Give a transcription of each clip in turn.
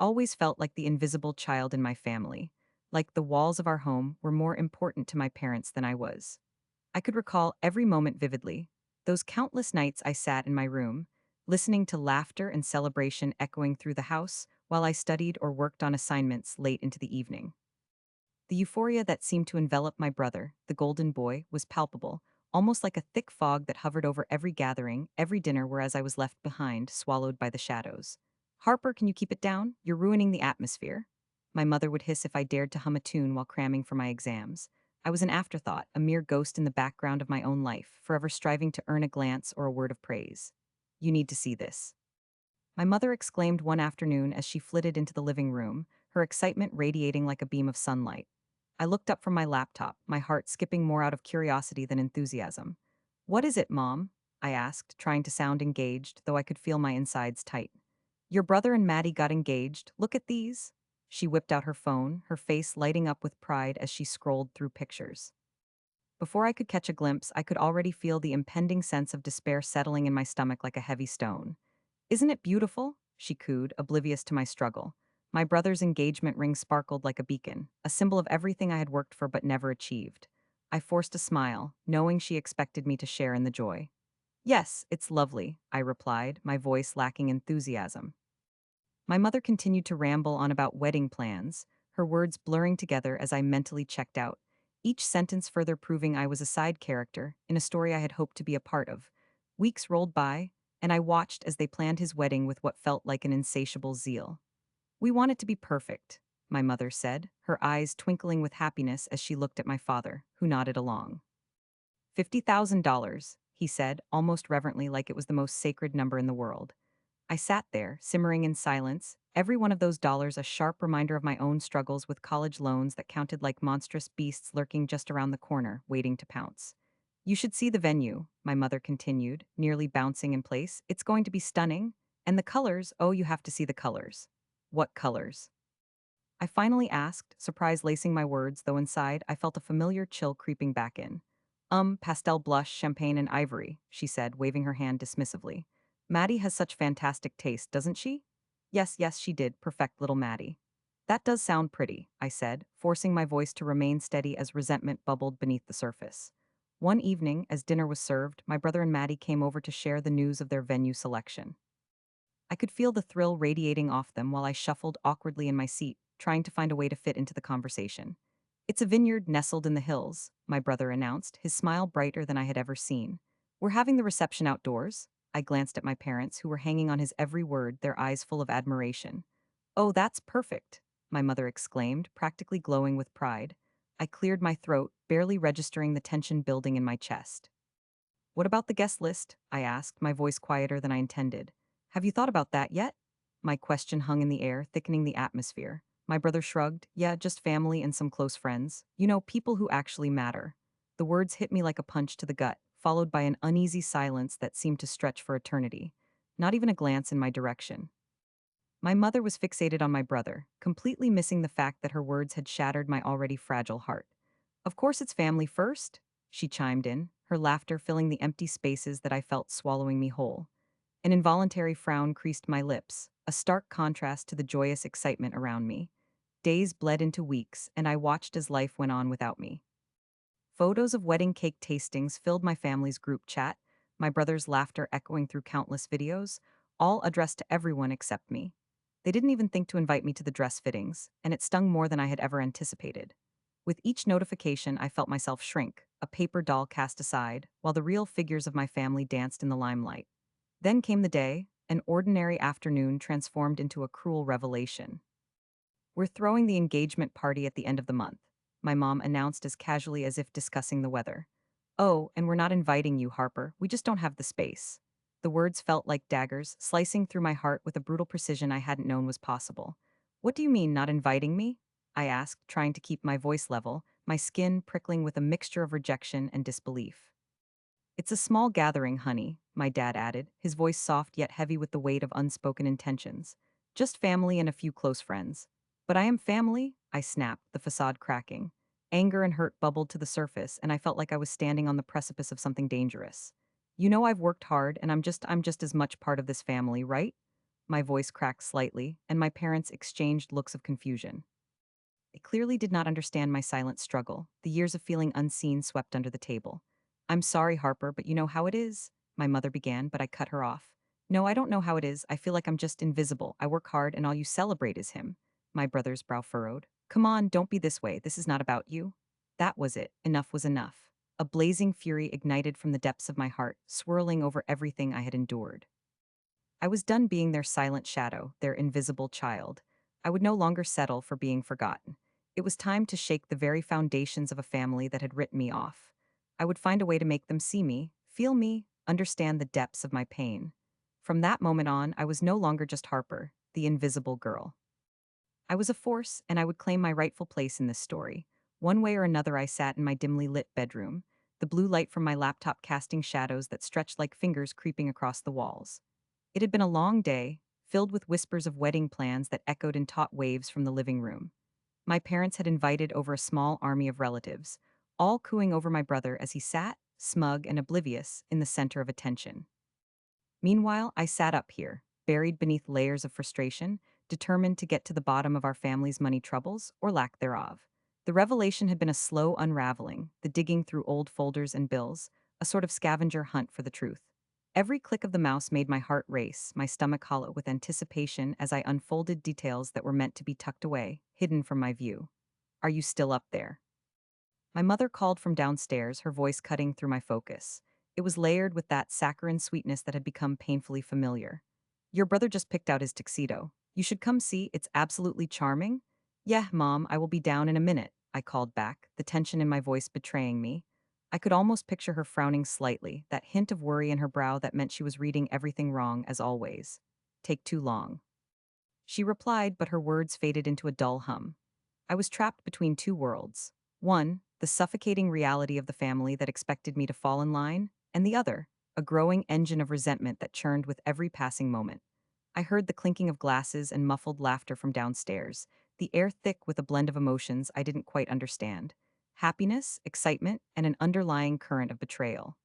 always felt like the invisible child in my family, like the walls of our home were more important to my parents than I was. I could recall every moment vividly, those countless nights I sat in my room, listening to laughter and celebration echoing through the house while I studied or worked on assignments late into the evening. The euphoria that seemed to envelop my brother, the golden boy, was palpable, almost like a thick fog that hovered over every gathering, every dinner, whereas I was left behind, swallowed by the shadows. Harper, can you keep it down? You're ruining the atmosphere. My mother would hiss if I dared to hum a tune while cramming for my exams. I was an afterthought, a mere ghost in the background of my own life, forever striving to earn a glance or a word of praise. You need to see this. My mother exclaimed one afternoon as she flitted into the living room, her excitement radiating like a beam of sunlight. I looked up from my laptop, my heart skipping more out of curiosity than enthusiasm. What is it, Mom? I asked, trying to sound engaged, though I could feel my insides tight. Your brother and Maddie got engaged. Look at these. She whipped out her phone, her face lighting up with pride as she scrolled through pictures. Before I could catch a glimpse, I could already feel the impending sense of despair settling in my stomach like a heavy stone. Isn't it beautiful? She cooed, oblivious to my struggle. My brother's engagement ring sparkled like a beacon, a symbol of everything I had worked for but never achieved. I forced a smile, knowing she expected me to share in the joy. Yes, it's lovely, I replied, my voice lacking enthusiasm. My mother continued to ramble on about wedding plans, her words blurring together as I mentally checked out, each sentence further proving I was a side character in a story I had hoped to be a part of. Weeks rolled by, and I watched as they planned his wedding with what felt like an insatiable zeal. We want it to be perfect, my mother said, her eyes twinkling with happiness as she looked at my father, who nodded along. $50,000, he said, almost reverently like it was the most sacred number in the world. I sat there, simmering in silence, every one of those dollars a sharp reminder of my own struggles with college loans that counted like monstrous beasts lurking just around the corner, waiting to pounce. You should see the venue, my mother continued, nearly bouncing in place. It's going to be stunning. And the colors, oh, you have to see the colors. What colors? I finally asked, surprise lacing my words, though inside I felt a familiar chill creeping back in. Pastel blush, champagne, and ivory, she said, waving her hand dismissively. Maddie has such fantastic taste, doesn't she? Yes, yes, she did, perfect little Maddie. That does sound pretty, I said, forcing my voice to remain steady as resentment bubbled beneath the surface. One evening, as dinner was served, my brother and Maddie came over to share the news of their venue selection. I could feel the thrill radiating off them while I shuffled awkwardly in my seat, trying to find a way to fit into the conversation. It's a vineyard nestled in the hills, my brother announced, his smile brighter than I had ever seen. We're having the reception outdoors. I glanced at my parents, who were hanging on his every word, their eyes full of admiration. Oh, that's perfect, my mother exclaimed, practically glowing with pride. I cleared my throat, barely registering the tension building in my chest. What about the guest list? I asked, my voice quieter than I intended. Have you thought about that yet? My question hung in the air, thickening the atmosphere. My brother shrugged. Yeah, just family and some close friends. You know, people who actually matter. The words hit me like a punch to the gut, followed by an uneasy silence that seemed to stretch for eternity. Not even a glance in my direction. My mother was fixated on my brother, completely missing the fact that her words had shattered my already fragile heart. Of course it's family first, she chimed in, her laughter filling the empty spaces that I felt swallowing me whole. An involuntary frown creased my lips, a stark contrast to the joyous excitement around me. Days bled into weeks, and I watched as life went on without me. Photos of wedding cake tastings filled my family's group chat, my brother's laughter echoing through countless videos, all addressed to everyone except me. They didn't even think to invite me to the dress fittings, and it stung more than I had ever anticipated. With each notification, I felt myself shrink, a paper doll cast aside, while the real figures of my family danced in the limelight. Then came the day, an ordinary afternoon transformed into a cruel revelation. We're throwing the engagement party at the end of the month, my mom announced as casually as if discussing the weather. Oh, and we're not inviting you, Harper. We just don't have the space. The words felt like daggers, slicing through my heart with a brutal precision I hadn't known was possible. What do you mean, not inviting me? I asked, trying to keep my voice level, my skin prickling with a mixture of rejection and disbelief. It's a small gathering, honey, my dad added, his voice soft yet heavy with the weight of unspoken intentions. Just family and a few close friends. But I am family, I snapped, the facade cracking. Anger and hurt bubbled to the surface, and I felt like I was standing on the precipice of something dangerous. You know I've worked hard, and I'm just as much part of this family, right? My voice cracked slightly, and my parents exchanged looks of confusion. They clearly did not understand my silent struggle. The years of feeling unseen swept under the table. I'm sorry, Harper, but you know how it is? My mother began, but I cut her off. No, I don't know how it is. I feel like I'm just invisible. I work hard, and all you celebrate is him. My brother's brow furrowed. Come on, don't be this way. This is not about you. That was it. Enough was enough. A blazing fury ignited from the depths of my heart, swirling over everything I had endured. I was done being their silent shadow, their invisible child. I would no longer settle for being forgotten. It was time to shake the very foundations of a family that had written me off. I would find a way to make them see me, feel me, understand the depths of my pain. From that moment on, I was no longer just Harper, the invisible girl. I was a force, and I would claim my rightful place in this story. One way or another, I sat in my dimly lit bedroom, the blue light from my laptop casting shadows that stretched like fingers creeping across the walls. It had been a long day, filled with whispers of wedding plans that echoed in taut waves from the living room. My parents had invited over a small army of relatives, all cooing over my brother as he sat, smug and oblivious, in the center of attention. Meanwhile, I sat up here, buried beneath layers of frustration, determined to get to the bottom of our family's money troubles, or lack thereof. The revelation had been a slow unraveling, the digging through old folders and bills, a sort of scavenger hunt for the truth. Every click of the mouse made my heart race, my stomach hollow with anticipation as I unfolded details that were meant to be tucked away, hidden from my view. Are you still up there? My mother called from downstairs, her voice cutting through my focus. It was layered with that saccharine sweetness that had become painfully familiar. Your brother just picked out his tuxedo. You should come see, it's absolutely charming. Yeah, Mom, I will be down in a minute, I called back, the tension in my voice betraying me. I could almost picture her frowning slightly, that hint of worry in her brow that meant she was reading everything wrong, as always. Take too long. She replied, but her words faded into a dull hum. I was trapped between two worlds. One, the suffocating reality of the family that expected me to fall in line, and the other, a growing engine of resentment that churned with every passing moment. I heard the clinking of glasses and muffled laughter from downstairs, the air thick with a blend of emotions I didn't quite understand. Happiness, excitement, and an underlying current of betrayal.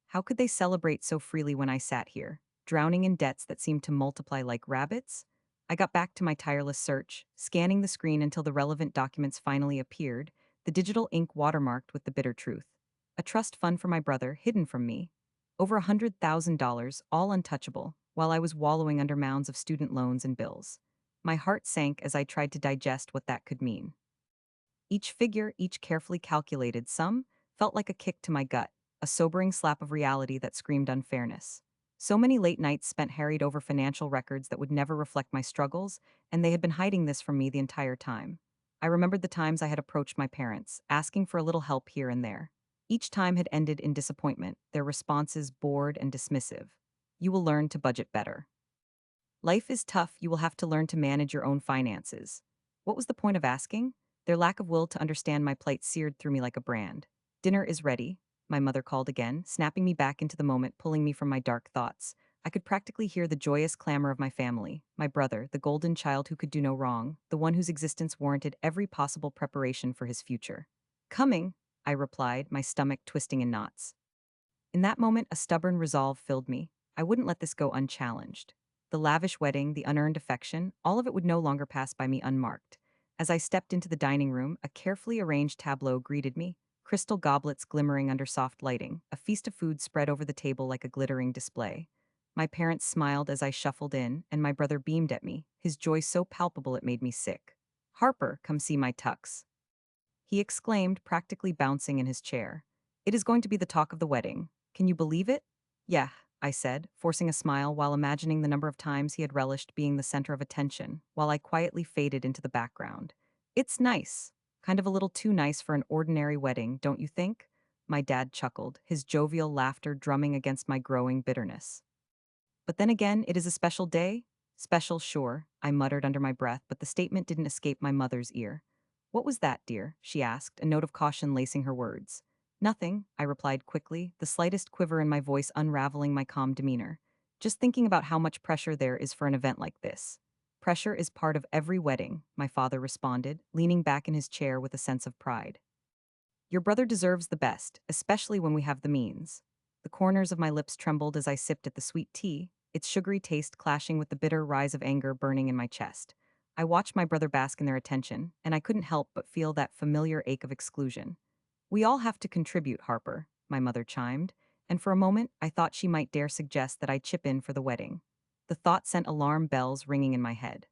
How could they celebrate so freely when I sat here, drowning in debts that seemed to multiply like rabbits? I got back to my tireless search, scanning the screen until the relevant documents finally appeared, the digital ink watermarked with the bitter truth. A trust fund for my brother, hidden from me. Over $100,000, all untouchable, while I was wallowing under mounds of student loans and bills. My heart sank as I tried to digest what that could mean. Each figure, each carefully calculated sum, felt like a kick to my gut, a sobering slap of reality that screamed unfairness. So many late nights spent harried over financial records that would never reflect my struggles, and they had been hiding this from me the entire time. I remembered the times I had approached my parents, asking for a little help here and there. Each time had ended in disappointment, their responses bored and dismissive. You will learn to budget better. Life is tough, you will have to learn to manage your own finances. What was the point of asking? Their lack of will to understand my plight seared through me like a brand. Dinner is ready, my mother called again, snapping me back into the moment, pulling me from my dark thoughts. I could practically hear the joyous clamor of my family, my brother, the golden child who could do no wrong, the one whose existence warranted every possible preparation for his future. Coming, I replied, my stomach twisting in knots. In that moment, a stubborn resolve filled me. I wouldn't let this go unchallenged. The lavish wedding, the unearned affection, all of it would no longer pass by me unmarked. As I stepped into the dining room, a carefully arranged tableau greeted me, crystal goblets glimmering under soft lighting, a feast of food spread over the table like a glittering display. My parents smiled as I shuffled in, and my brother beamed at me, his joy so palpable it made me sick. Harper, come see my tux, he exclaimed, practically bouncing in his chair. It is going to be the talk of the wedding. Can you believe it? Yeah, I said, forcing a smile while imagining the number of times he had relished being the center of attention, while I quietly faded into the background. It's nice. Kind of a little too nice for an ordinary wedding, don't you think? My dad chuckled, his jovial laughter drumming against my growing bitterness. But then again, it is a special day? Special, sure, I muttered under my breath, but the statement didn't escape my mother's ear. What was that, dear? She asked, a note of caution lacing her words. Nothing, I replied quickly, the slightest quiver in my voice unraveling my calm demeanor. Just thinking about how much pressure there is for an event like this. Pressure is part of every wedding, my father responded, leaning back in his chair with a sense of pride. Your brother deserves the best, especially when we have the means. The corners of my lips trembled as I sipped at the sweet tea. its sugary taste clashing with the bitter rise of anger burning in my chest. I watched my brother bask in their attention, and I couldn't help but feel that familiar ache of exclusion. We all have to contribute, Harper, my mother chimed, and for a moment I thought she might dare suggest that I chip in for the wedding. The thought sent alarm bells ringing in my head.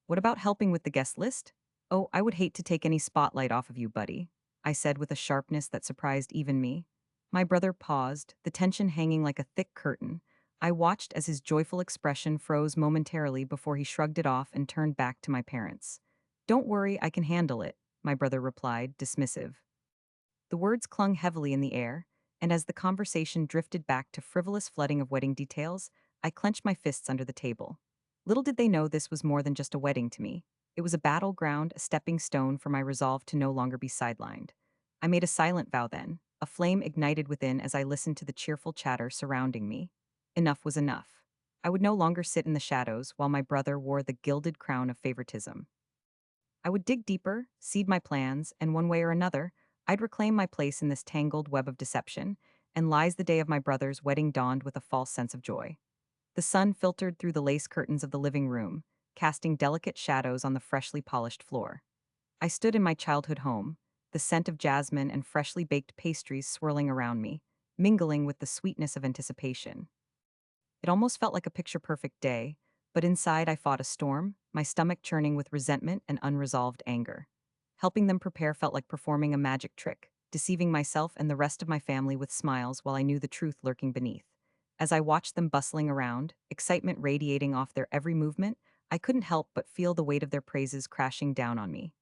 What about helping with the guest list? Oh, I would hate to take any spotlight off of you, buddy, I said with a sharpness that surprised even me. My brother paused, the tension hanging like a thick curtain. I watched as his joyful expression froze momentarily before he shrugged it off and turned back to my parents. Don't worry, I can handle it, my brother replied, dismissive. The words clung heavily in the air, and as the conversation drifted back to frivolous flooding of wedding details, I clenched my fists under the table. Little did they know this was more than just a wedding to me. It was a battleground, a stepping stone for my resolve to no longer be sidelined. I made a silent vow then, a flame ignited within as I listened to the cheerful chatter surrounding me. Enough was enough. I would no longer sit in the shadows while my brother wore the gilded crown of favoritism. I would dig deeper, seed my plans, and one way or another, I'd reclaim my place in this tangled web of deception, and lies the day of my brother's wedding dawned with a false sense of joy. The sun filtered through the lace curtains of the living room, casting delicate shadows on the freshly polished floor. I stood in my childhood home, the scent of jasmine and freshly baked pastries swirling around me, mingling with the sweetness of anticipation. It almost felt like a picture perfect day, but inside I fought a storm, my stomach churning with resentment and unresolved anger. Helping them prepare felt like performing a magic trick, deceiving myself and the rest of my family with smiles while I knew the truth lurking beneath. As I watched them bustling around, excitement radiating off their every movement, I couldn't help but feel the weight of their praises crashing down on me.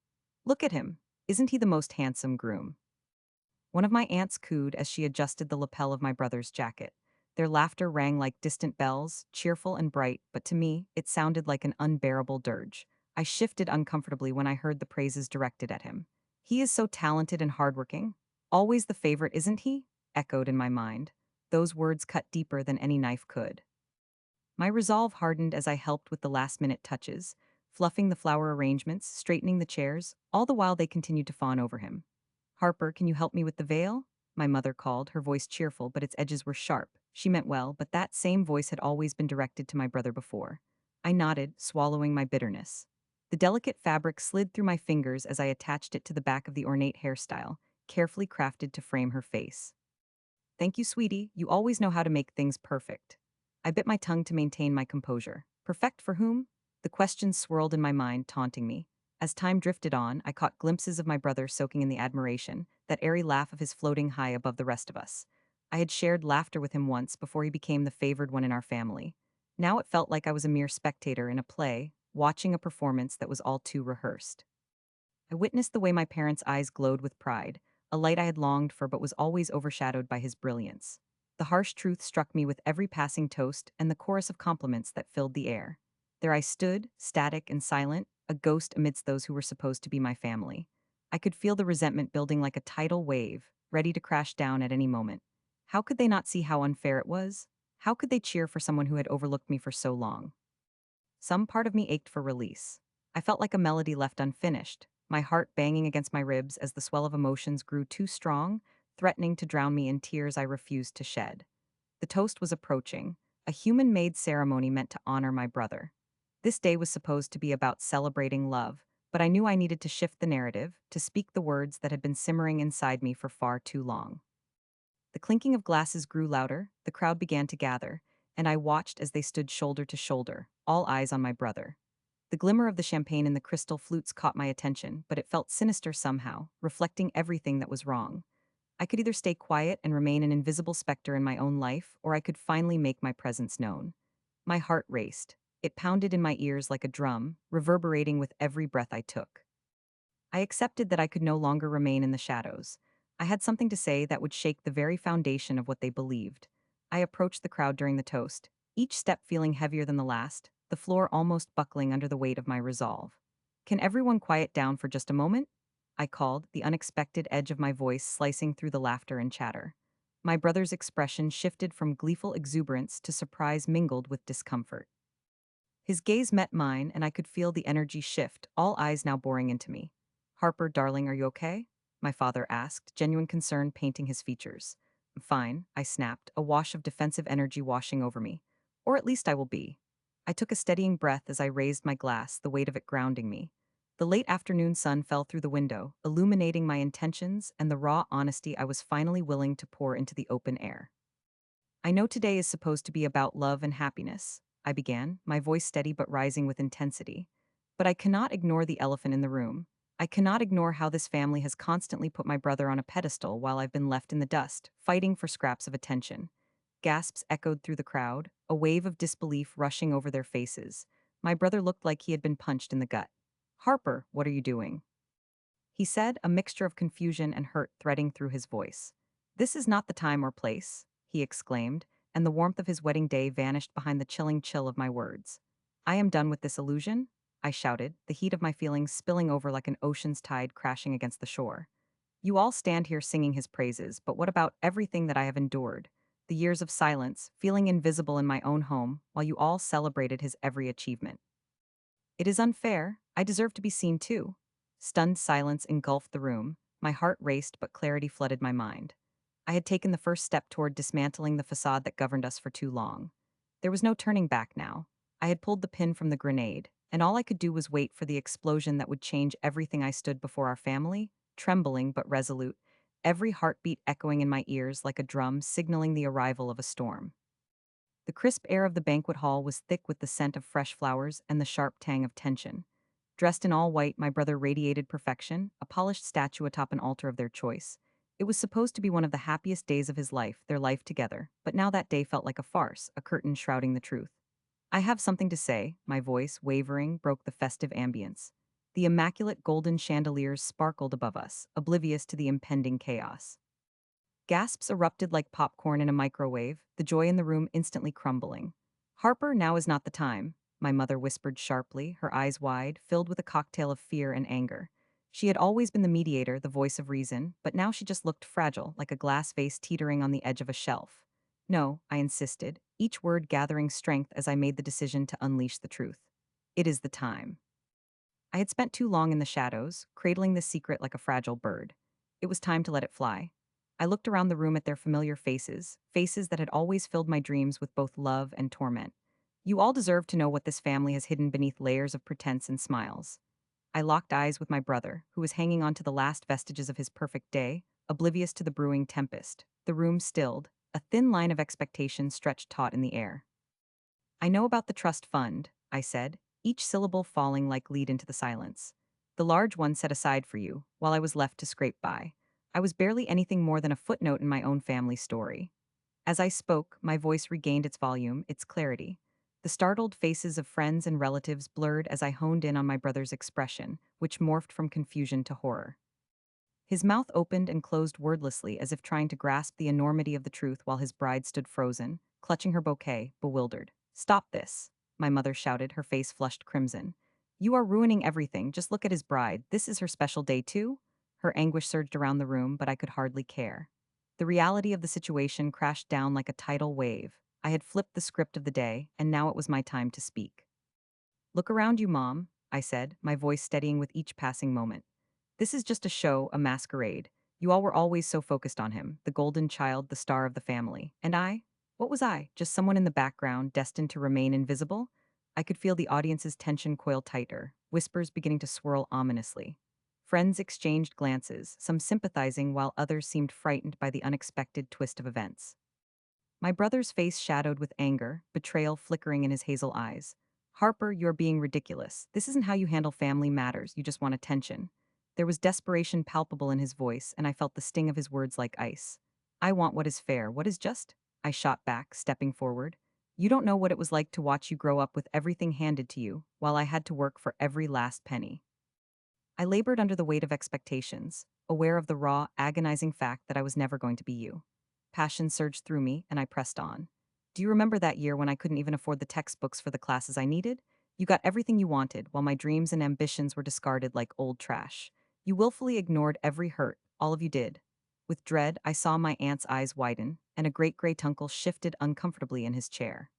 Look at him. Isn't he the most handsome groom? One of my aunts cooed as she adjusted the lapel of my brother's jacket. Their laughter rang like distant bells, cheerful and bright, but to me, it sounded like an unbearable dirge. I shifted uncomfortably when I heard the praises directed at him. He is so talented and hardworking. Always the favorite, isn't he? Echoed in my mind. Those words cut deeper than any knife could. My resolve hardened as I helped with the last minute touches, fluffing the flower arrangements, straightening the chairs, all the while they continued to fawn over him. Harper, can you help me with the veil? My mother called, her voice cheerful, but its edges were sharp. She meant well, but that same voice had always been directed to my brother before. I nodded, swallowing my bitterness. The delicate fabric slid through my fingers as I attached it to the back of the ornate hairstyle, carefully crafted to frame her face. Thank you, sweetie. You always know how to make things perfect. I bit my tongue to maintain my composure. Perfect for whom? The questions swirled in my mind, taunting me. As time drifted on, I caught glimpses of my brother soaking in the admiration, that airy laugh of his floating high above the rest of us. I had shared laughter with him once before he became the favored one in our family. Now it felt like I was a mere spectator in a play, watching a performance that was all too rehearsed. I witnessed the way my parents' eyes glowed with pride, a light I had longed for but was always overshadowed by his brilliance. The harsh truth struck me with every passing toast and the chorus of compliments that filled the air. There I stood, static and silent, a ghost amidst those who were supposed to be my family. I could feel the resentment building like a tidal wave, ready to crash down at any moment. How could they not see how unfair it was? How could they cheer for someone who had overlooked me for so long? Some part of me ached for release. I felt like a melody left unfinished, my heart banging against my ribs as the swell of emotions grew too strong, threatening to drown me in tears I refused to shed. The toast was approaching, a human-made ceremony meant to honor my brother. This day was supposed to be about celebrating love, but I knew I needed to shift the narrative, to speak the words that had been simmering inside me for far too long. The clinking of glasses grew louder, the crowd began to gather, and I watched as they stood shoulder to shoulder, all eyes on my brother. The glimmer of the champagne in the crystal flutes caught my attention, but it felt sinister somehow, reflecting everything that was wrong. I could either stay quiet and remain an invisible specter in my own life, or I could finally make my presence known. My heart raced. It pounded in my ears like a drum, reverberating with every breath I took. I accepted that I could no longer remain in the shadows. I had something to say that would shake the very foundation of what they believed. I approached the crowd during the toast, each step feeling heavier than the last, the floor almost buckling under the weight of my resolve. Can everyone quiet down for just a moment? I called, the unexpected edge of my voice slicing through the laughter and chatter. My brother's expression shifted from gleeful exuberance to surprise mingled with discomfort. His gaze met mine, and I could feel the energy shift, all eyes now boring into me. Harper, darling, are you okay? My father asked, genuine concern painting his features. Fine, I snapped, a wash of defensive energy washing over me. Or at least I will be. I took a steadying breath as I raised my glass, the weight of it grounding me. The late afternoon sun fell through the window, illuminating my intentions and the raw honesty I was finally willing to pour into the open air. I know today is supposed to be about love and happiness, I began, my voice steady but rising with intensity. But I cannot ignore the elephant in the room. I cannot ignore how this family has constantly put my brother on a pedestal while I've been left in the dust, fighting for scraps of attention. Gasps echoed through the crowd, a wave of disbelief rushing over their faces. My brother looked like he had been punched in the gut. Harper, what are you doing? He said, a mixture of confusion and hurt threading through his voice. This is not the time or place, he exclaimed, and the warmth of his wedding day vanished behind the chilling chill of my words. I am done with this illusion, I shouted, the heat of my feelings spilling over like an ocean's tide crashing against the shore. You all stand here singing his praises, but what about everything that I have endured? The years of silence, feeling invisible in my own home, while you all celebrated his every achievement. It is unfair. I deserve to be seen too. Stunned silence engulfed the room. My heart raced, but clarity flooded my mind. I had taken the first step toward dismantling the facade that governed us for too long. There was no turning back now. I had pulled the pin from the grenade, and all I could do was wait for the explosion that would change everything I stood before our family, trembling but resolute, every heartbeat echoing in my ears like a drum signaling the arrival of a storm. The crisp air of the banquet hall was thick with the scent of fresh flowers and the sharp tang of tension. Dressed in all white, my brother radiated perfection, a polished statue atop an altar of their choice. It was supposed to be one of the happiest days of his life, their life together, but now that day felt like a farce, a curtain shrouding the truth. I have something to say, my voice, wavering, broke the festive ambience. The immaculate golden chandeliers sparkled above us, oblivious to the impending chaos. Gasps erupted like popcorn in a microwave, the joy in the room instantly crumbling. Harper, now is not the time, my mother whispered sharply, her eyes wide, filled with a cocktail of fear and anger. She had always been the mediator, the voice of reason, but now she just looked fragile, like a glass vase teetering on the edge of a shelf. No, I insisted, each word gathering strength as I made the decision to unleash the truth. It is the time. I had spent too long in the shadows, cradling the secret like a fragile bird. It was time to let it fly. I looked around the room at their familiar faces, faces that had always filled my dreams with both love and torment. You all deserve to know what this family has hidden beneath layers of pretense and smiles. I locked eyes with my brother, who was hanging on to the last vestiges of his perfect day, oblivious to the brewing tempest. The room stilled, a thin line of expectation stretched taut in the air. I know about the trust fund, I said, each syllable falling like lead into the silence. The large one set aside for you, while I was left to scrape by. I was barely anything more than a footnote in my own family story. As I spoke, my voice regained its volume, its clarity. The startled faces of friends and relatives blurred as I honed in on my brother's expression, which morphed from confusion to horror. His mouth opened and closed wordlessly as if trying to grasp the enormity of the truth while his bride stood frozen, clutching her bouquet, bewildered. Stop this, my mother shouted, her face flushed crimson. You are ruining everything, just look at his bride, this is her special day too? Her anguish surged around the room, but I could hardly care. The reality of the situation crashed down like a tidal wave. I had flipped the script of the day, and now it was my time to speak. Look around you, Mom, I said, my voice steadying with each passing moment. This is just a show, a masquerade. You all were always so focused on him, the golden child, the star of the family. And I? What was I? Just someone in the background, destined to remain invisible? I could feel the audience's tension coil tighter, whispers beginning to swirl ominously. Friends exchanged glances, some sympathizing while others seemed frightened by the unexpected twist of events. My brother's face shadowed with anger, betrayal flickering in his hazel eyes. Harper, you're being ridiculous. This isn't how you handle family matters, you just want attention. There was desperation palpable in his voice, and I felt the sting of his words like ice. I want what is fair, what is just? I shot back, stepping forward. You don't know what it was like to watch you grow up with everything handed to you, while I had to work for every last penny. I labored under the weight of expectations, aware of the raw, agonizing fact that I was never going to be you. Passion surged through me, and I pressed on. Do you remember that year when I couldn't even afford the textbooks for the classes I needed? You got everything you wanted, while my dreams and ambitions were discarded like old trash. You willfully ignored every hurt, all of you did. With dread, I saw my aunt's eyes widen, and a great gray uncle shifted uncomfortably in his chair.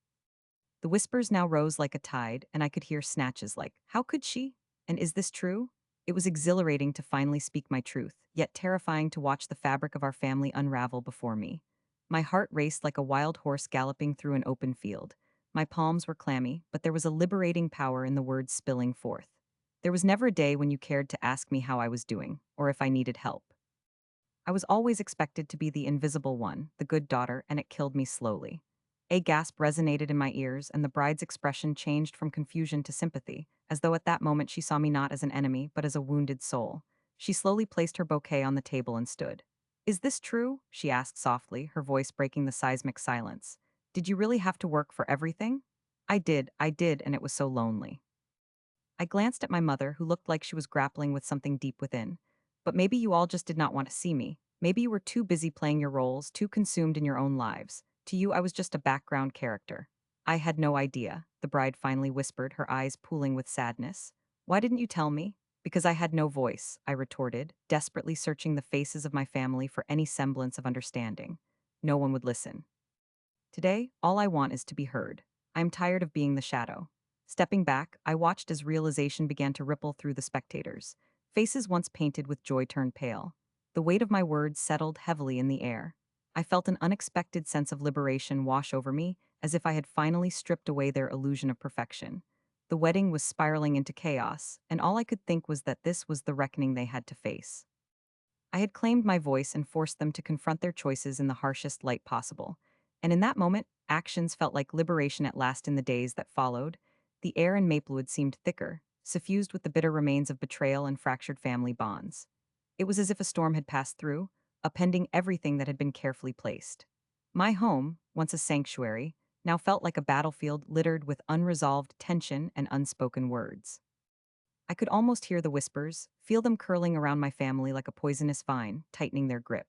The whispers now rose like a tide, and I could hear snatches like, how could she? And is this true? It was exhilarating to finally speak my truth, yet terrifying to watch the fabric of our family unravel before me. My heart raced like a wild horse galloping through an open field. My palms were clammy, but there was a liberating power in the words spilling forth. There was never a day when you cared to ask me how I was doing, or if I needed help. I was always expected to be the invisible one, the good daughter, and it killed me slowly. A gasp resonated in my ears, and the bride's expression changed from confusion to sympathy, as though at that moment she saw me not as an enemy, but as a wounded soul. She slowly placed her bouquet on the table and stood. Is this true? She asked softly, her voice breaking the seismic silence. Did you really have to work for everything? I did, and it was so lonely. I glanced at my mother, who looked like she was grappling with something deep within. But maybe you all just did not want to see me. Maybe you were too busy playing your roles, too consumed in your own lives. To you, I was just a background character. I had no idea, the bride finally whispered, her eyes pooling with sadness. Why didn't you tell me? Because I had no voice, I retorted, desperately searching the faces of my family for any semblance of understanding. No one would listen. Today, all I want is to be heard. I am tired of being the shadow. Stepping back, I watched as realization began to ripple through the spectators. Faces once painted with joy turned pale. The weight of my words settled heavily in the air. I felt an unexpected sense of liberation wash over me, as if I had finally stripped away their illusion of perfection. The wedding was spiraling into chaos, and all I could think was that this was the reckoning they had to face. I had claimed my voice and forced them to confront their choices in the harshest light possible. And in that moment, actions felt like liberation at last. In the days that followed, the air in Maplewood seemed thicker, suffused with the bitter remains of betrayal and fractured family bonds. It was as if a storm had passed through, upending everything that had been carefully placed. My home, once a sanctuary, now felt like a battlefield littered with unresolved tension and unspoken words. I could almost hear the whispers, feel them curling around my family like a poisonous vine, tightening their grip.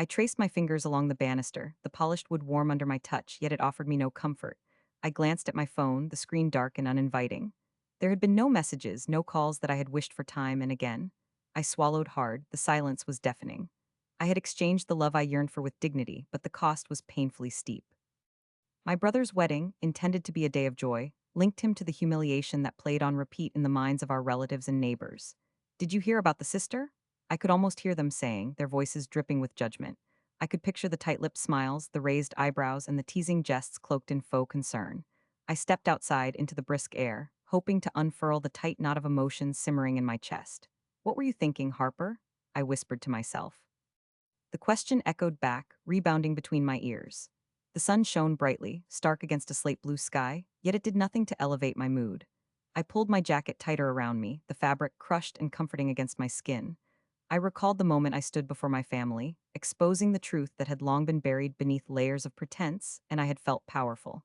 I traced my fingers along the banister, the polished wood warm under my touch, yet it offered me no comfort. I glanced at my phone, the screen dark and uninviting. There had been no messages, no calls that I had wished for time and again. I swallowed hard, the silence was deafening. I had exchanged the love I yearned for with dignity, but the cost was painfully steep. My brother's wedding, intended to be a day of joy, linked him to the humiliation that played on repeat in the minds of our relatives and neighbors. Did you hear about the sister? I could almost hear them saying, their voices dripping with judgment. I could picture the tight-lipped smiles, the raised eyebrows, and the teasing jests cloaked in faux concern. I stepped outside into the brisk air, hoping to unfurl the tight knot of emotions simmering in my chest. What were you thinking, Harper? I whispered to myself. The question echoed back, rebounding between my ears. The sun shone brightly, stark against a slate blue sky, yet it did nothing to elevate my mood. I pulled my jacket tighter around me, the fabric crushed and comforting against my skin. I recalled the moment I stood before my family, exposing the truth that had long been buried beneath layers of pretense, and I had felt powerful.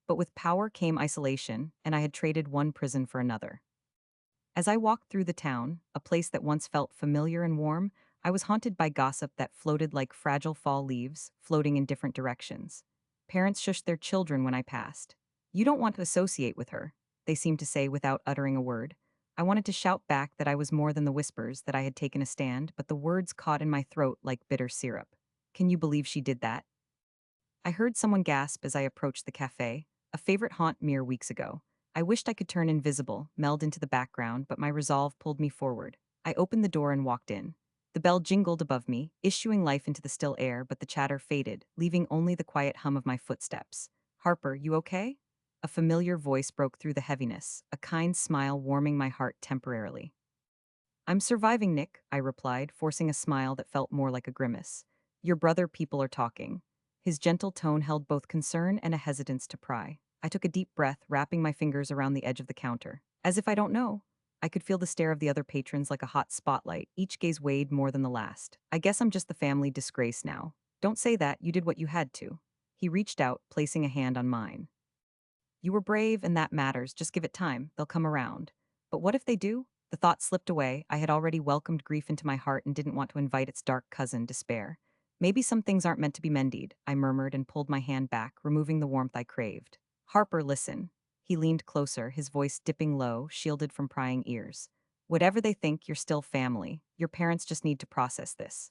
But with power came isolation, and I had traded one prison for another. As I walked through the town, a place that once felt familiar and warm, I was haunted by gossip that floated like fragile fall leaves, floating in different directions. Parents shushed their children when I passed. You don't want to associate with her, they seemed to say without uttering a word. I wanted to shout back that I was more than the whispers, that I had taken a stand, but the words caught in my throat like bitter syrup. Can you believe she did that? I heard someone gasp as I approached the cafe, a favorite haunt mere weeks ago. I wished I could turn invisible, meld into the background, but my resolve pulled me forward. I opened the door and walked in. The bell jingled above me, issuing life into the still air, but the chatter faded, leaving only the quiet hum of my footsteps. Harper, you okay? A familiar voice broke through the heaviness, a kind smile warming my heart temporarily. I'm surviving, Nick, I replied, forcing a smile that felt more like a grimace. Your brother, people are talking. His gentle tone held both concern and a hesitance to pry. I took a deep breath, wrapping my fingers around the edge of the counter. As if I don't know. I could feel the stare of the other patrons like a hot spotlight, each gaze weighed more than the last. I guess I'm just the family disgrace now. Don't say that, you did what you had to. He reached out, placing a hand on mine. You were brave, and that matters. Just give it time. They'll come around. But what if they do? The thought slipped away. I had already welcomed grief into my heart and didn't want to invite its dark cousin, despair. Maybe some things aren't meant to be mended, I murmured and pulled my hand back, removing the warmth I craved. Harper, listen. He leaned closer, his voice dipping low, shielded from prying ears. Whatever they think, you're still family. Your parents just need to process this.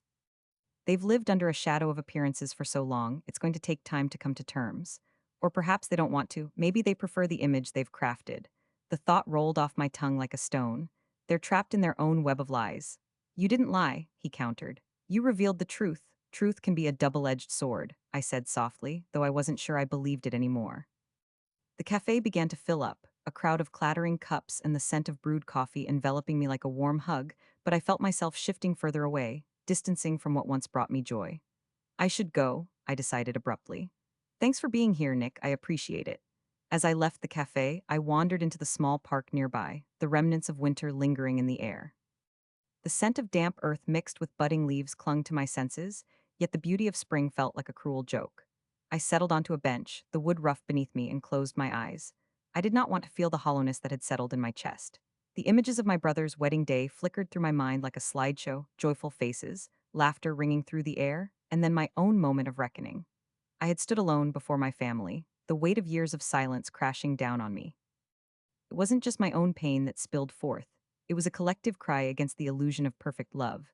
They've lived under a shadow of appearances for so long, it's going to take time to come to terms. Or perhaps they don't want to, maybe they prefer the image they've crafted. The thought rolled off my tongue like a stone. They're trapped in their own web of lies. You didn't lie, he countered. You revealed the truth. Truth can be a double-edged sword, I said softly, though I wasn't sure I believed it anymore. The cafe began to fill up, a crowd of clattering cups and the scent of brewed coffee enveloping me like a warm hug, but I felt myself shifting further away, distancing from what once brought me joy. I should go, I decided abruptly. Thanks for being here, Nick, I appreciate it. As I left the cafe, I wandered into the small park nearby, the remnants of winter lingering in the air. The scent of damp earth mixed with budding leaves clung to my senses, yet the beauty of spring felt like a cruel joke. I settled onto a bench, the wood rough beneath me, and closed my eyes. I did not want to feel the hollowness that had settled in my chest. The images of my brother's wedding day flickered through my mind like a slideshow, joyful faces, laughter ringing through the air, and then my own moment of reckoning. I had stood alone before my family, the weight of years of silence crashing down on me. It wasn't just my own pain that spilled forth. It was a collective cry against the illusion of perfect love.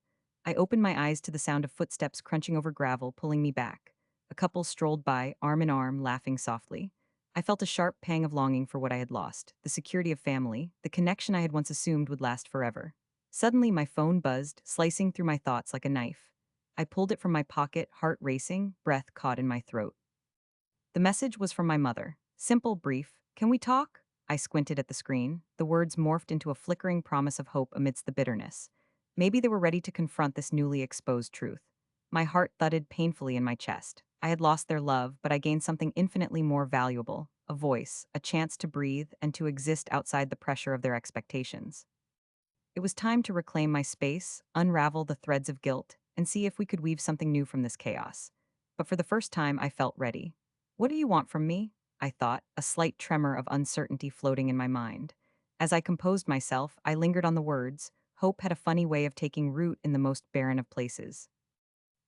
I opened my eyes to the sound of footsteps crunching over gravel, pulling me back. A couple strolled by, arm in arm, laughing softly. I felt a sharp pang of longing for what I had lost, the security of family, the connection I had once assumed would last forever. Suddenly, my phone buzzed, slicing through my thoughts like a knife. I pulled it from my pocket, heart racing, breath caught in my throat. The message was from my mother. Simple, brief. Can we talk? I squinted at the screen. The words morphed into a flickering promise of hope amidst the bitterness. Maybe they were ready to confront this newly exposed truth. My heart thudded painfully in my chest. I had lost their love, but I gained something infinitely more valuable, a voice, a chance to breathe and to exist outside the pressure of their expectations. It was time to reclaim my space, unravel the threads of guilt, and see if we could weave something new from this chaos. But for the first time, I felt ready. What do you want from me? I thought, a slight tremor of uncertainty floating in my mind. As I composed myself, I lingered on the words. Hope had a funny way of taking root in the most barren of places.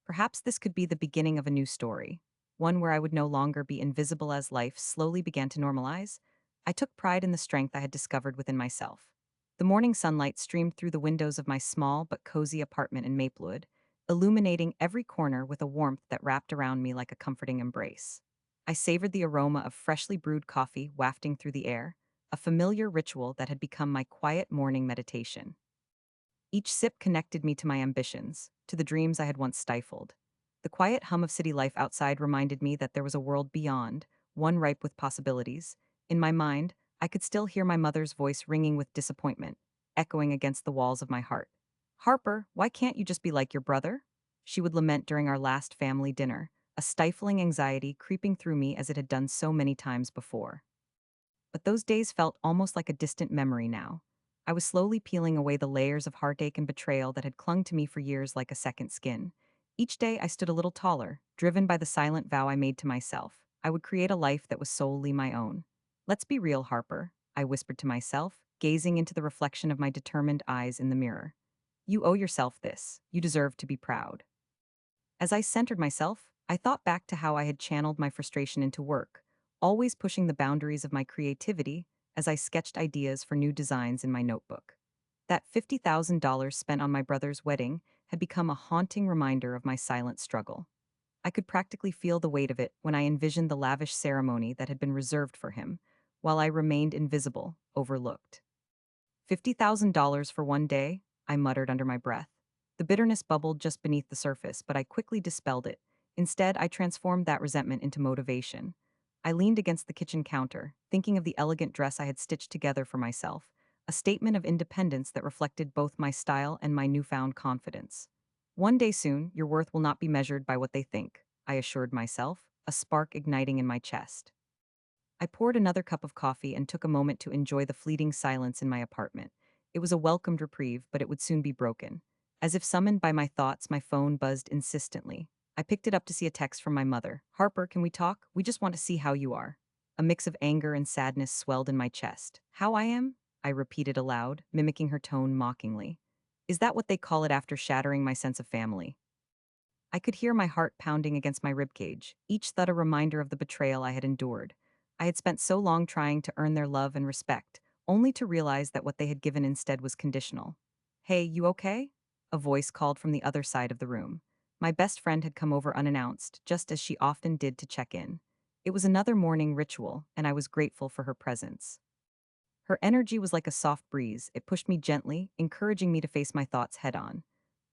Perhaps this could be the beginning of a new story, one where I would no longer be invisible as life slowly began to normalize. I took pride in the strength I had discovered within myself. The morning sunlight streamed through the windows of my small but cozy apartment in Maplewood, illuminating every corner with a warmth that wrapped around me like a comforting embrace. I savored the aroma of freshly brewed coffee wafting through the air, a familiar ritual that had become my quiet morning meditation. Each sip connected me to my ambitions, to the dreams I had once stifled. The quiet hum of city life outside reminded me that there was a world beyond, one ripe with possibilities. In my mind, I could still hear my mother's voice ringing with disappointment, echoing against the walls of my heart. Harper, why can't you just be like your brother? She would lament during our last family dinner, a stifling anxiety creeping through me as it had done so many times before. But those days felt almost like a distant memory now. I was slowly peeling away the layers of heartache and betrayal that had clung to me for years like a second skin. Each day I stood a little taller, driven by the silent vow I made to myself. I would create a life that was solely my own. Let's be real, Harper, I whispered to myself, gazing into the reflection of my determined eyes in the mirror. You owe yourself this. You deserve to be proud. As I centered myself, I thought back to how I had channeled my frustration into work, always pushing the boundaries of my creativity as I sketched ideas for new designs in my notebook. That $50,000 spent on my brother's wedding had become a haunting reminder of my silent struggle. I could practically feel the weight of it when I envisioned the lavish ceremony that had been reserved for him, while I remained invisible, overlooked. $50,000 for one day, I muttered under my breath. The bitterness bubbled just beneath the surface, but I quickly dispelled it. Instead, I transformed that resentment into motivation. I leaned against the kitchen counter, thinking of the elegant dress I had stitched together for myself, a statement of independence that reflected both my style and my newfound confidence. One day soon, your worth will not be measured by what they think, I assured myself, a spark igniting in my chest. I poured another cup of coffee and took a moment to enjoy the fleeting silence in my apartment. It was a welcomed reprieve, but it would soon be broken. As if summoned by my thoughts, my phone buzzed insistently. I picked it up to see a text from my mother. Harper, can we talk? We just want to see how you are. A mix of anger and sadness swelled in my chest. How I am? I repeated aloud, mimicking her tone mockingly. Is that what they call it after shattering my sense of family? I could hear my heart pounding against my ribcage, each thud a reminder of the betrayal I had endured. I had spent so long trying to earn their love and respect, only to realize that what they had given instead was conditional. Hey, you okay? A voice called from the other side of the room. My best friend had come over unannounced, just as she often did to check in. It was another morning ritual, and I was grateful for her presence. Her energy was like a soft breeze. It pushed me gently, encouraging me to face my thoughts head on.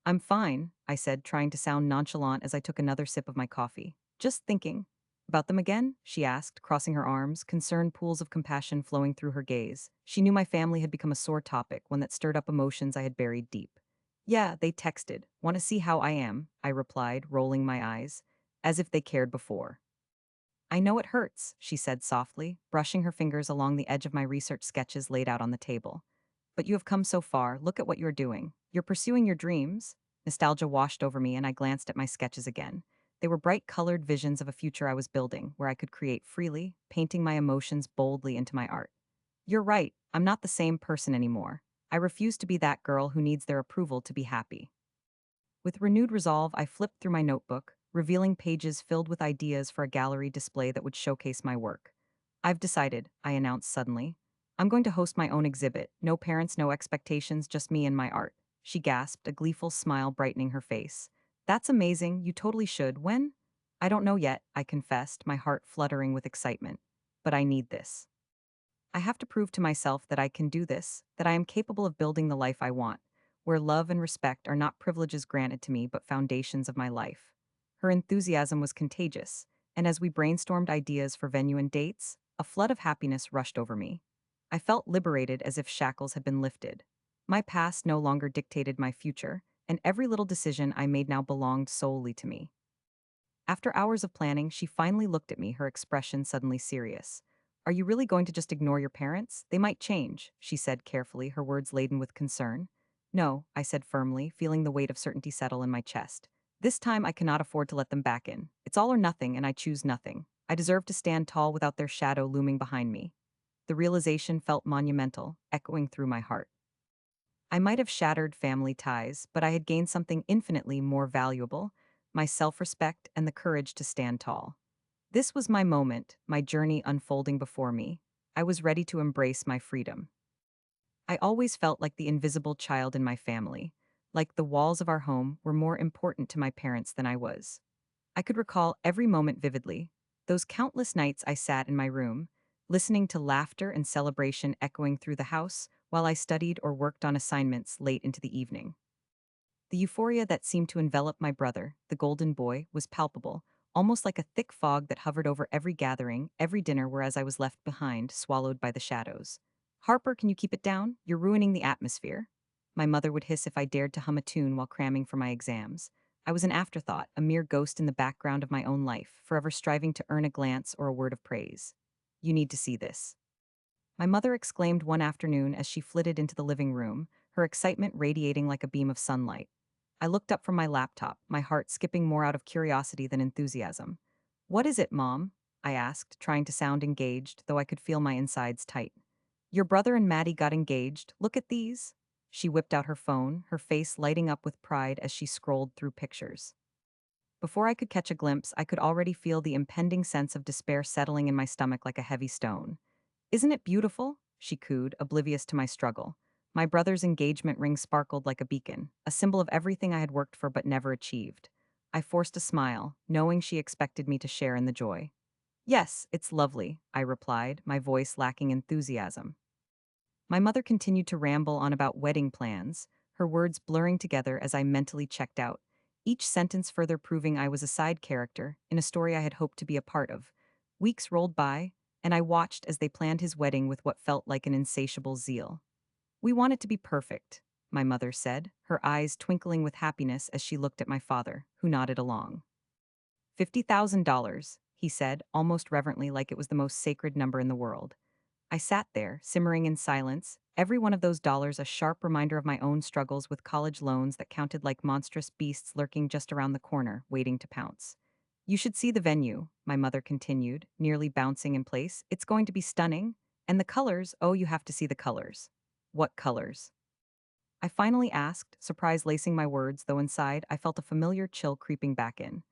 I'm fine, I said, trying to sound nonchalant as I took another sip of my coffee. Just thinking. About them again? She asked, crossing her arms, concerned pools of compassion flowing through her gaze. She knew my family had become a sore topic, one that stirred up emotions I had buried deep. Yeah, they texted. Want to see how I am? I replied, rolling my eyes, as if they cared before. I know it hurts, she said softly, brushing her fingers along the edge of my research sketches laid out on the table. But you have come so far, look at what you're doing. You're pursuing your dreams. Nostalgia washed over me, and I glanced at my sketches again. They were bright colored visions of a future I was building, where I could create freely, painting my emotions boldly into my art. You're right, I'm not the same person anymore. I refuse to be that girl who needs their approval to be happy. With renewed resolve, I flipped through my notebook, revealing pages filled with ideas for a gallery display that would showcase my work. I've decided, I announced suddenly. I'm going to host my own exhibit. No parents, no expectations, just me and my art. She gasped, a gleeful smile brightening her face. That's amazing. You totally should. When? I don't know yet, I confessed, my heart fluttering with excitement. But I need this. I have to prove to myself that I can do this, that I am capable of building the life I want, where love and respect are not privileges granted to me but foundations of my life. Her enthusiasm was contagious, and as we brainstormed ideas for venue and dates, a flood of happiness rushed over me. I felt liberated as if shackles had been lifted. My past no longer dictated my future, and every little decision I made now belonged solely to me. After hours of planning, she finally looked at me, her expression suddenly serious. Are you really going to just ignore your parents? They might change, she said carefully, her words laden with concern. No, I said firmly, feeling the weight of certainty settle in my chest. This time I cannot afford to let them back in. It's all or nothing, and I choose nothing. I deserve to stand tall without their shadow looming behind me. The realization felt monumental, echoing through my heart. I might have shattered family ties, but I had gained something infinitely more valuable, my self-respect and the courage to stand tall. This was my moment, my journey unfolding before me. I was ready to embrace my freedom. I always felt like the invisible child in my family, like the walls of our home were more important to my parents than I was. I could recall every moment vividly, those countless nights I sat in my room, listening to laughter and celebration echoing through the house while I studied or worked on assignments late into the evening. The euphoria that seemed to envelop my brother, the golden boy, was palpable, almost like a thick fog that hovered over every gathering, every dinner, whereas I was left behind, swallowed by the shadows. Harper, can you keep it down? You're ruining the atmosphere. My mother would hiss if I dared to hum a tune while cramming for my exams. I was an afterthought, a mere ghost in the background of my own life, forever striving to earn a glance or a word of praise. You need to see this. My mother exclaimed one afternoon as she flitted into the living room, her excitement radiating like a beam of sunlight. I looked up from my laptop, my heart skipping more out of curiosity than enthusiasm. What is it, Mom? I asked, trying to sound engaged, though I could feel my insides tight. Your brother and Maddie got engaged. Look at these. She whipped out her phone, her face lighting up with pride as she scrolled through pictures. Before I could catch a glimpse, I could already feel the impending sense of despair settling in my stomach like a heavy stone. Isn't it beautiful? She cooed, oblivious to my struggle. My brother's engagement ring sparkled like a beacon, a symbol of everything I had worked for but never achieved. I forced a smile, knowing she expected me to share in the joy. Yes, it's lovely, I replied, my voice lacking enthusiasm. My mother continued to ramble on about wedding plans, her words blurring together as I mentally checked out, each sentence further proving I was a side character in a story I had hoped to be a part of. Weeks rolled by, and I watched as they planned his wedding with what felt like an insatiable zeal. We want it to be perfect, my mother said, her eyes twinkling with happiness as she looked at my father, who nodded along. $50,000, he said, almost reverently like it was the most sacred number in the world. I sat there, simmering in silence, every one of those dollars a sharp reminder of my own struggles with college loans that counted like monstrous beasts lurking just around the corner, waiting to pounce. You should see the venue, my mother continued, nearly bouncing in place. It's going to be stunning. And the colors, oh, you have to see the colors. What colors? I finally asked, surprise lacing my words, though inside I felt a familiar chill creeping back in.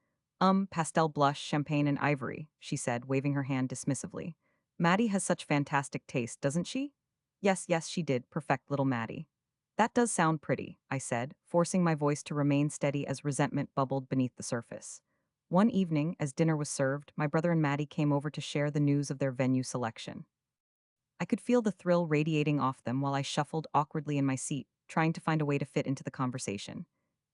Pastel blush, champagne, and ivory, she said, waving her hand dismissively. Maddie has such fantastic taste, doesn't she? Yes, yes, she did, perfect little Maddie. That does sound pretty, I said, forcing my voice to remain steady as resentment bubbled beneath the surface. One evening, as dinner was served, my brother and Maddie came over to share the news of their venue selection. I could feel the thrill radiating off them while I shuffled awkwardly in my seat, trying to find a way to fit into the conversation.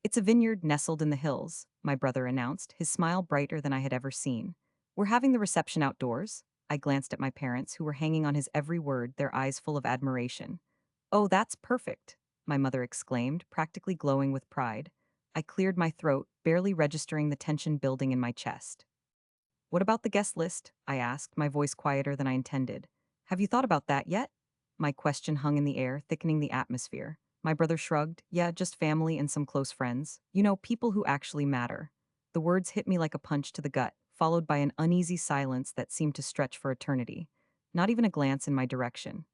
It's a vineyard nestled in the hills, my brother announced, his smile brighter than I had ever seen. We're having the reception outdoors. I glanced at my parents, who were hanging on his every word, their eyes full of admiration. Oh, that's perfect, my mother exclaimed, practically glowing with pride. I cleared my throat, barely registering the tension building in my chest. What about the guest list? I asked, my voice quieter than I intended. Have you thought about that yet? My question hung in the air, thickening the atmosphere. My brother shrugged. Yeah, just family and some close friends. You know, people who actually matter. The words hit me like a punch to the gut, followed by an uneasy silence that seemed to stretch for eternity. Not even a glance in my direction.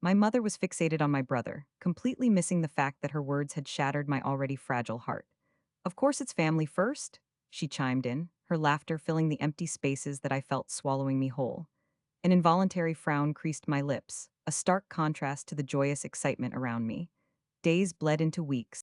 My mother was fixated on my brother, completely missing the fact that her words had shattered my already fragile heart. Of course it's family first, she chimed in, her laughter filling the empty spaces that I felt swallowing me whole. An involuntary frown creased my lips, a stark contrast to the joyous excitement around me. Days bled into weeks,